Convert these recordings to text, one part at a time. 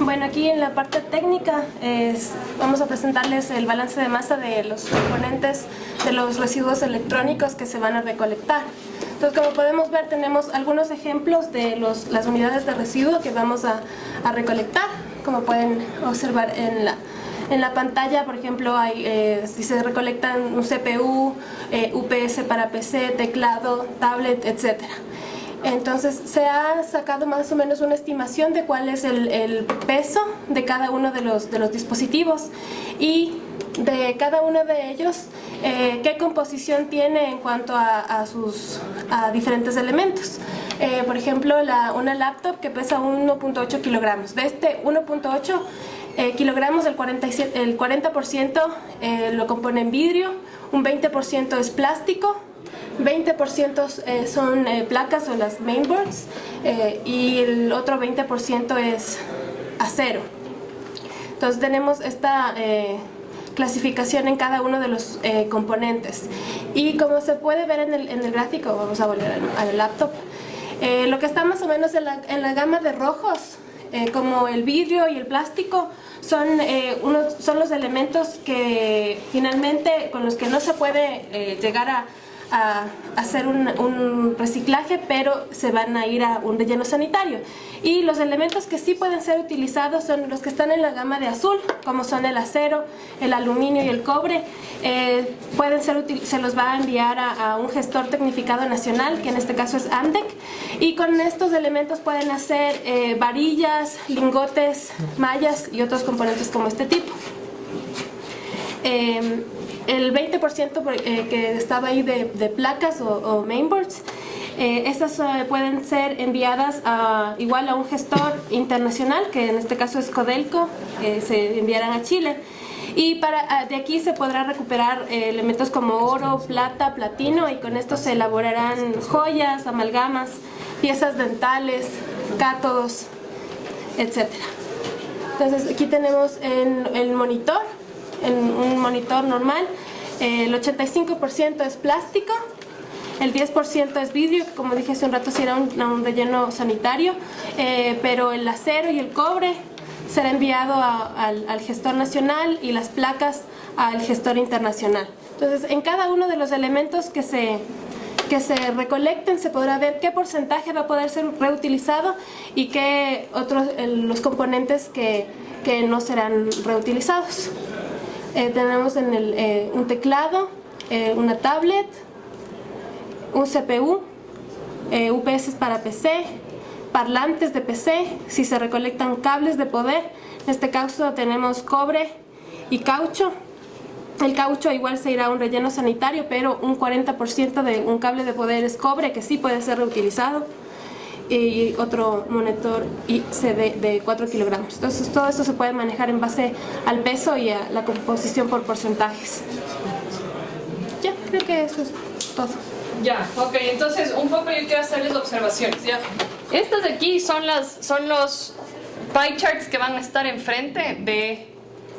Bueno, aquí en la parte técnica vamos a presentarles el balance de masa de los componentes de los residuos electrónicos que se van a recolectar. Entonces, como podemos ver, tenemos algunos ejemplos de las unidades de residuo que vamos a recolectar. Como pueden observar en la pantalla, por ejemplo, si se recolectan un CPU, UPS para PC, teclado, tablet, etc. Entonces se ha sacado más o menos una estimación de cuál es el peso de cada uno de los dispositivos y de cada uno de ellos qué composición tiene en cuanto a diferentes elementos. Por ejemplo, una laptop que pesa 1.8 kilogramos. De este 1.8 kilogramos, el 40% lo compone en vidrio, un 20% es plástico, 20% son placas o las mainboards y el otro 20% es acero. Entonces tenemos esta clasificación en cada uno de los componentes. Y como se puede ver en el gráfico, vamos a volver a la laptop, lo que está más o menos en la gama de rojos, como el vidrio y el plástico, son los elementos que finalmente con los que no se puede llegar a hacer un reciclaje, pero se van a ir a un relleno sanitario. Y los elementos que sí pueden ser utilizados son los que están en la gama de azul, como son el acero, el aluminio y el cobre. Se los va a enviar a un gestor tecnificado nacional, que en este caso es ANDEC, y con estos elementos pueden hacer varillas, lingotes, mallas y otros componentes como este tipo. El 20% que estaba ahí de placas o mainboards, estas pueden ser enviadas igual a un gestor internacional, que en este caso es Codelco, se enviarán a Chile. Y de aquí se podrá recuperar elementos como oro, plata, platino, y con esto se elaborarán joyas, amalgamas, piezas dentales, cátodos, etc. Entonces aquí tenemos el monitor. En un monitor normal, el 85% es plástico, el 10% es vidrio, que como dije hace un rato sí era un relleno sanitario, pero el acero y el cobre será enviado al gestor nacional y las placas al gestor internacional. Entonces, en cada uno de los elementos que se recolecten se podrá ver qué porcentaje va a poder ser reutilizado y qué otros los componentes que no serán reutilizados. Tenemos un teclado, una tablet, un CPU, UPS para PC, parlantes de PC, si se recolectan cables de poder. En este caso tenemos cobre y caucho. El caucho igual se irá a un relleno sanitario, pero un 40% de un cable de poder es cobre, que sí puede ser reutilizado. Y otro monitor ICD de 4 kilogramos. Entonces todo esto se puede manejar en base al peso y a la composición por porcentajes. Ya, creo que eso es todo. Ya, ok, entonces un poco yo quiero hacerles observaciones, ¿ya? Estas de aquí son los pie charts que van a estar enfrente de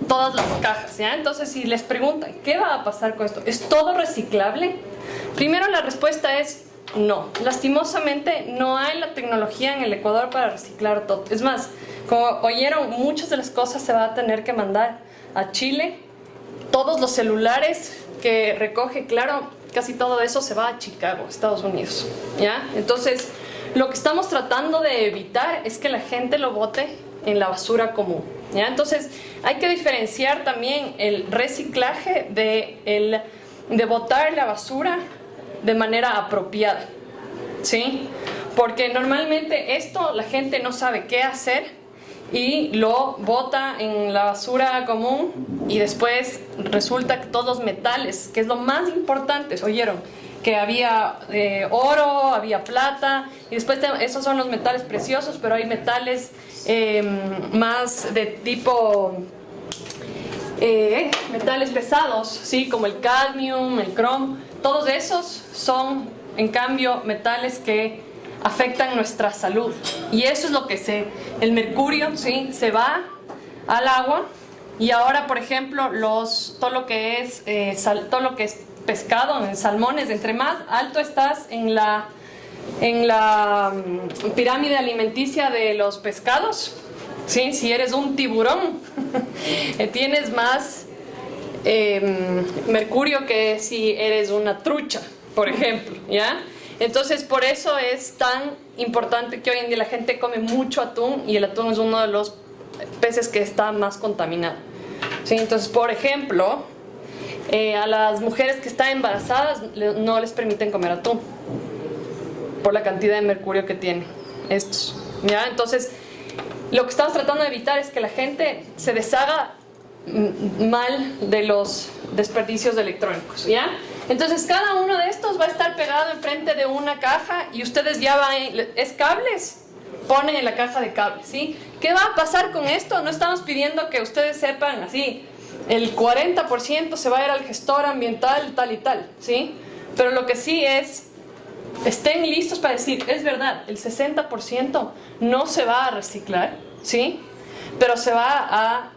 todas las cajas, ¿ya? Entonces si les preguntan, ¿qué va a pasar con esto? ¿Es todo reciclable? Primero la respuesta es no. Lastimosamente no hay la tecnología en el Ecuador para reciclar todo. Es más, como oyeron, muchas de las cosas se van a tener que mandar a Chile. Todos los celulares que recoge, claro, casi todo eso se va a Chicago, Estados Unidos, ¿ya? Entonces, lo que estamos tratando de evitar es que la gente lo bote en la basura común, ¿ya? Entonces, hay que diferenciar también el reciclaje de botar la basura de manera apropiada, ¿sí? Porque normalmente esto la gente no sabe qué hacer y lo bota en la basura común y después resulta que todos los metales, que es lo más importante, ¿oyeron? Que había oro, había plata y después esos son los metales preciosos, pero hay metales más de tipo metales pesados, ¿sí? Como el cadmium, el cromo. Todos esos son, en cambio, metales que afectan nuestra salud. Y eso es lo que el mercurio, ¿sí? Se va al agua. Y ahora, por ejemplo, todo lo que es pescado, en salmones, entre más alto estás en la pirámide alimenticia de los pescados, ¿sí? Si eres un tiburón, tienes más mercurio que si eres una trucha, por ejemplo, ¿ya? Entonces, por eso es tan importante que hoy en día la gente come mucho atún, y el atún es uno de los peces que está más contaminado, ¿sí? Entonces, por ejemplo, a las mujeres que están embarazadas no les permiten comer atún por la cantidad de mercurio que tienen estos, ¿ya? Entonces, lo que estamos tratando de evitar es que la gente se deshaga mal de los desperdicios electrónicos, ¿ya? Entonces cada uno de estos va a estar pegado enfrente de una caja y ustedes ya van, es cables, ponen en la caja de cables, ¿sí? ¿Qué va a pasar con esto? No estamos pidiendo que ustedes sepan así, el 40% se va a ir al gestor ambiental tal y tal, ¿sí? Pero lo que sí es, estén listos para decir, es verdad, el 60% no se va a reciclar, ¿sí? Pero se va a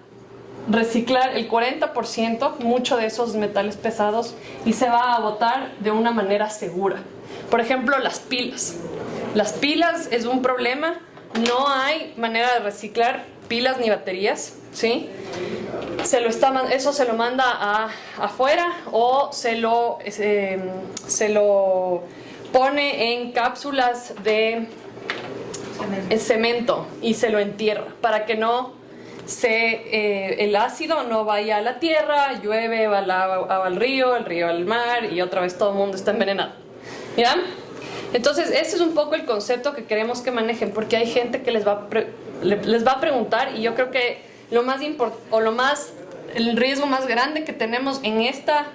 reciclar el 40%, mucho de esos metales pesados, y se va a botar de una manera segura. Por ejemplo, las pilas. Las pilas es un problema, no hay manera de reciclar pilas ni baterías, ¿sí? Eso se lo manda afuera, o se lo pone en cápsulas de cemento y se lo entierra para que no el ácido no vaya a la tierra, llueve, va al río, el río al mar, y otra vez todo el mundo está envenenado, ¿ya? Entonces ese es un poco el concepto que queremos que manejen, porque hay gente que les va a preguntar, y yo creo que el riesgo más grande que tenemos en esta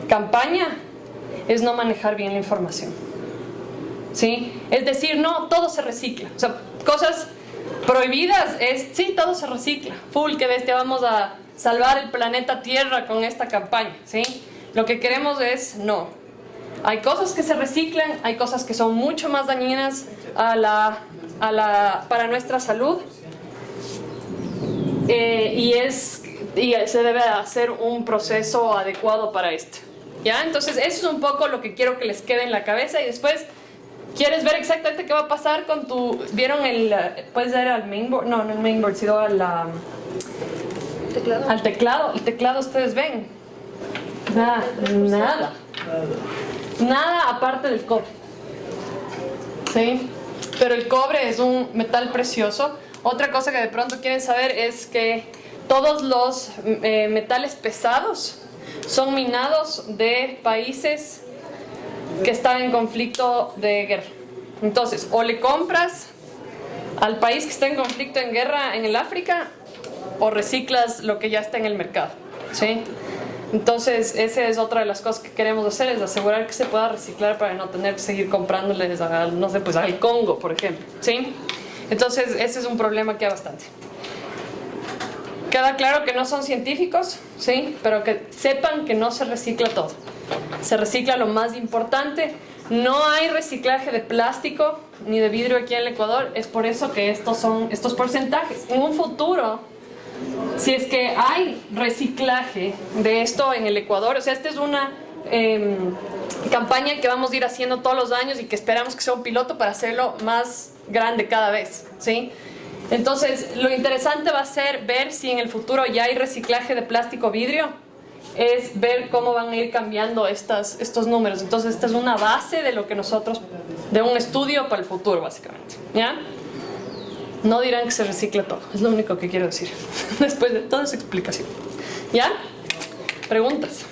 campaña es no manejar bien la información, ¿sí? Es decir, no, todo se recicla, o sea, cosas prohibidas es, sí, todo se recicla, full, que bestia, vamos a salvar el planeta Tierra con esta campaña, ¿sí? Lo que queremos es, no, hay cosas que se reciclan, hay cosas que son mucho más dañinas para nuestra salud, y se debe hacer un proceso adecuado para esto, ¿ya? Entonces eso es un poco lo que quiero que les quede en la cabeza, y después ¿quieres ver exactamente qué va a pasar con tu... ¿Vieron puedes ir al mainboard? No, no el mainboard, sino ¿Teclado? Al teclado. El teclado, ustedes ven. Nada aparte del cobre. ¿Sí? Pero el cobre es un metal precioso. Otra cosa que de pronto quieren saber es que todos los metales pesados son minados de países que están en conflicto de guerra. Entonces, o le compras al país que está en conflicto en guerra en el África, o reciclas lo que ya está en el mercado, ¿sí? Entonces, esa es otra de las cosas que queremos hacer, es asegurar que se pueda reciclar para no tener que seguir comprándoles no sé, pues al Congo, por ejemplo, ¿sí? Entonces, ese es un problema que hay bastante. Queda claro que no son científicos, ¿sí? Pero que sepan que no se recicla todo. Se recicla lo más importante. No hay reciclaje de plástico ni de vidrio aquí en el Ecuador. Es por eso que estos son estos porcentajes. En un futuro, si es que hay reciclaje de esto en el Ecuador, o sea, esta es una campaña que vamos a ir haciendo todos los años y que esperamos que sea un piloto para hacerlo más grande cada vez, ¿sí? Entonces, lo interesante va a ser ver si en el futuro ya hay reciclaje de plástico vidrio, es ver cómo van a ir cambiando estos números. Entonces, esta es una base de lo que de un estudio para el futuro, básicamente, ¿ya? No dirán que se recicla todo, es lo único que quiero decir, después de toda esa explicación, ¿ya? ¿Preguntas?